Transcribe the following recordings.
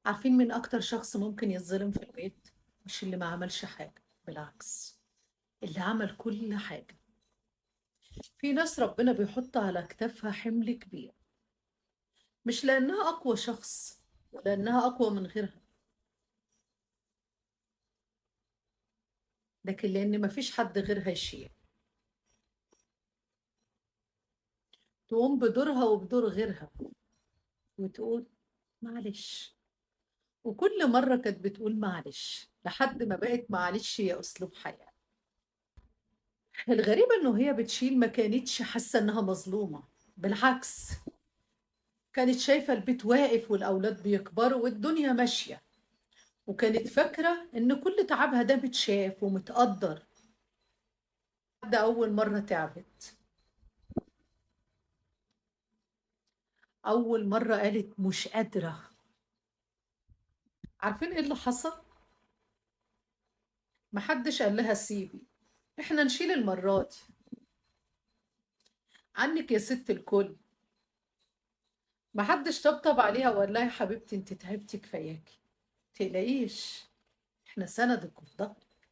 عارفين مين أكتر شخص ممكن يتظلم في البيت؟ مش اللي ما عملش حاجة، بالعكس، اللي عمل كل حاجة. في ناس ربنا بيحط على كتافها حمل كبير، مش لأنها أقوى شخص ولأنها أقوى من غيرها، لكن لأن مفيش حد غيرها يشيل. تقوم بدورها وبدور غيرها وتقول معلش. وكل مرة كانت بتقول معلش لحد ما بقت معلش هي أسلوب حياة. الغريبة إنه هي بتشيل ما كانتش حاسة إنها مظلومة، بالعكس، كانت شايفة البيت واقف والأولاد بيكبروا والدنيا ماشية، وكانت فاكرة إن كل تعبها ده متشاف ومتقدر. ده أول مرة تعبت، أول مرة قالت مش قادرة. عارفين إيه اللي حصل؟ محدش قال لها سيبي، إحنا نشيل المرة دي عنك يا ست الكل. محدش طبطب عليها وقال لها يا حبيبتي انت تعبتي كفاياكي، تقلقيش، إحنا سندك وفي ظهرك.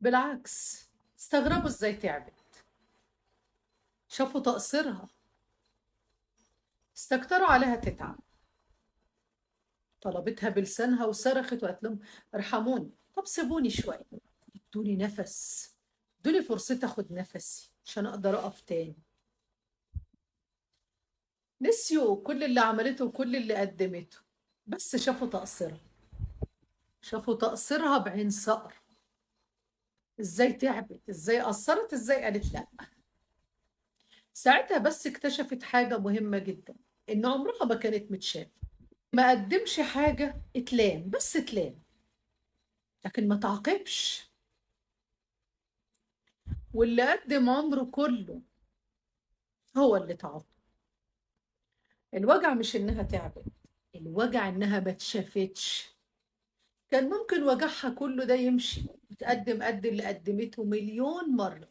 بالعكس، استغربوا إزاي تعبت، شافوا تقصيرها، استكتروا عليها تتعب. طلبتها بلسانها وصرخت وقالت لهم ارحموني، طب سيبوني شوية، ادوني نفس، ادوني فرصة اخد نفسي عشان اقدر اقف تاني. نسيوا كل اللي عملته وكل اللي قدمته، بس شافوا تقصيرها، شافوا تقصيرها بعين صقر. ازاي تعبت، ازاي قصرت، ازاي قالت لا. ساعتها بس اكتشفت حاجة مهمة جدا، ان عمرها ما كانت متشافة. ما قدمش حاجة اتلام، بس اتلام، لكن ما تعاقبش. واللي قدم عمره كله هو اللي تعاقب. الوجع مش انها تعبت، الوجع انها ما اتشافتش. كان ممكن وجعها كله ده يمشي وتقدم قد اللي قدمته مليون مرة،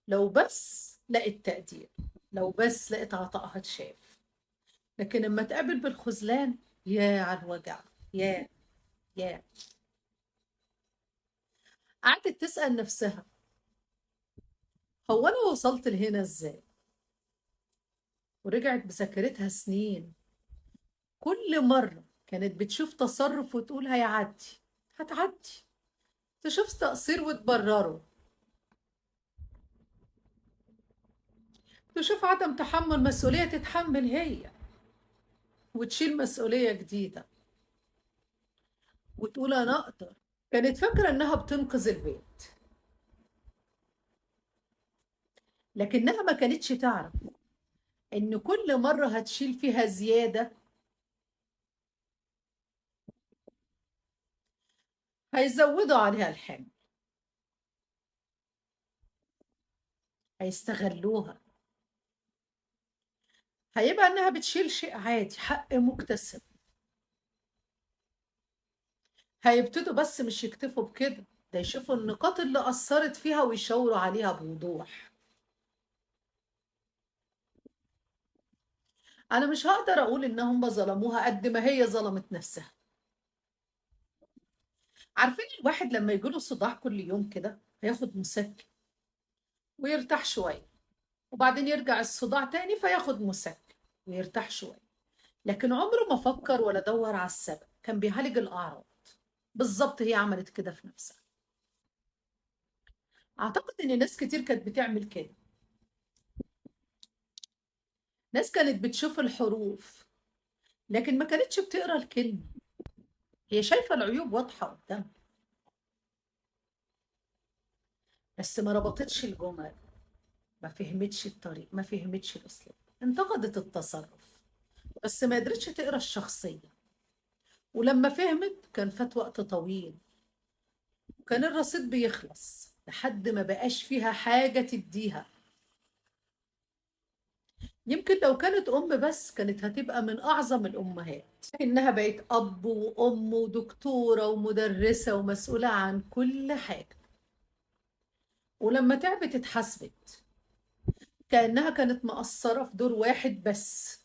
لو بس لقت تقدير، لو بس لقت عطائها اتشاف. لكن لما تقابل بالخذلان، يا على الوجع، يا يا قعدت تسأل نفسها، هو انا وصلت لهنا ازاي؟ ورجعت بذاكرتها سنين، كل مرة كانت بتشوف تصرف وتقول هيعدي، هتعدي، تشوف تقصير وتبرره، تشوف عدم تحمل مسؤولية تتحمل هي وتشيل مسؤولية جديدة وتقول أنا أقدر. كانت فاكرة إنها بتنقذ البيت، لكنها ما كانتش تعرف إن كل مرة هتشيل فيها زيادة هيزودوا عليها الحمل، هيستغلوها، هيبقى إنها بتشيل شيء عادي، حق مكتسب. هيبتدوا بس مش يكتفوا بكده، ده يشوفوا النقاط اللي أثرت فيها ويشاوروا عليها بوضوح. أنا مش هقدر أقول إن هم ظلموها قد ما هي ظلمت نفسها. عارفين الواحد لما يجيله صداع كل يوم كده هياخد مسكن ويرتاح شوية، وبعدين يرجع الصداع تاني فياخد مسكن ويرتاح شوية، لكن عمره ما فكر ولا دور على السبب، كان بيعالج الأعراض. بالظبط هي عملت كده في نفسها. أعتقد إن ناس كتير كانت بتعمل كده. ناس كانت بتشوف الحروف لكن ما كانتش بتقرا الكلمة، هي شايفة العيوب واضحة قدامها بس ما ربطتش الجمل، ما فهمتش الطريق، ما فهمتش الأسلوب، انتقدت التصرف بس ما قدرتش تقرا الشخصية. ولما فهمت كان فات وقت طويل، وكان الرصيد بيخلص لحد ما بقاش فيها حاجة تديها. يمكن لو كانت أم بس كانت هتبقى من أعظم الأمهات، إنها بقت أب وأم ودكتورة ومدرسة ومسؤولة عن كل حاجة. ولما تعبت اتحاسبت، كأنها كانت مقصرة في دور واحد بس،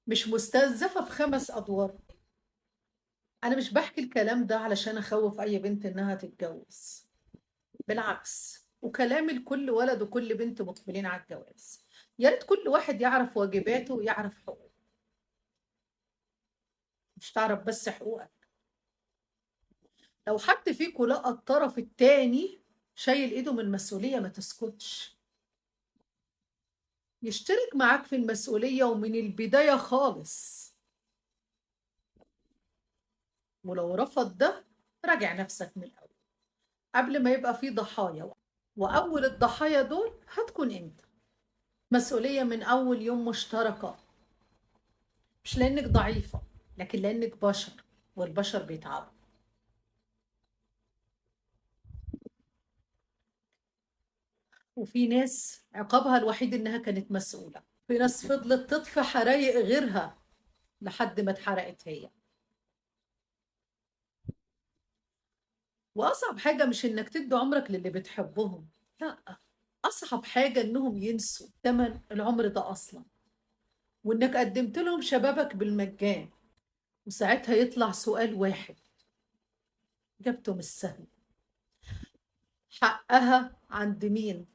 مش مستنزفة في 5 أدوار. أنا مش بحكي الكلام ده علشان أخوف أي بنت إنها تتجوز، بالعكس، وكلام لكل ولد وكل بنت مقبلين على الجواز. يا ريت كل واحد يعرف واجباته ويعرف حقوقه، مش تعرف بس حقوقك. لو حد فيكم لقى الطرف التاني شايل ايده من المسؤولية، ما تسكتش، يشترك معاك في المسؤولية ومن البداية خالص. ولو رفض ده، راجع نفسك من الأول قبل ما يبقى في ضحايا، وأول الضحايا دول هتكون أنت. مسؤولية من أول يوم مشتركة، مش لأنك ضعيفة، لكن لأنك بشر، والبشر بيتعبوا. وفي ناس عقابها الوحيد إنها كانت مسؤولة، في ناس فضلت تطفي حرايق غيرها لحد ما اتحرقت هي. وأصعب حاجة مش إنك تدي عمرك للي بتحبهم، لا، أصعب حاجة إنهم ينسوا تمن العمر ده أصلا، وإنك قدمت لهم شبابك بالمجان. وساعتها يطلع سؤال واحد إجابته مش سهلة: حقها عند مين؟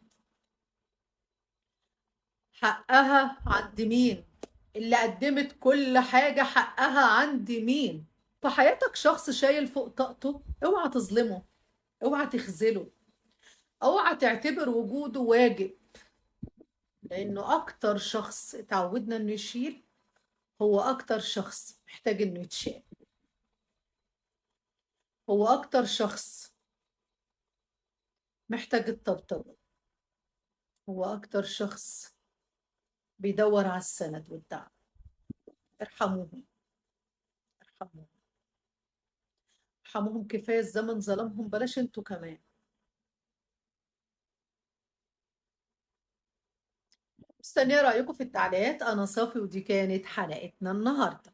حقها عند مين؟ اللي قدمت كل حاجة حقها عند مين؟ في حياتك شخص شايل فوق طاقته، اوعى تظلمه، اوعى تخذله، اوعى تعتبر وجوده واجب، لانه اكتر شخص اتعودنا انه يشيل هو اكتر شخص محتاج انه يتشال. هو اكتر شخص محتاج الطبطبة. هو اكتر شخص بيدور على السند والدعم. ارحموهم، ارحموهم، ارحموهم، كفاية الزمن ظلمهم، بلاش انتوا كمان. مستنية رأيكم في التعليقات. أنا صافي، ودي كانت حلقتنا النهاردة.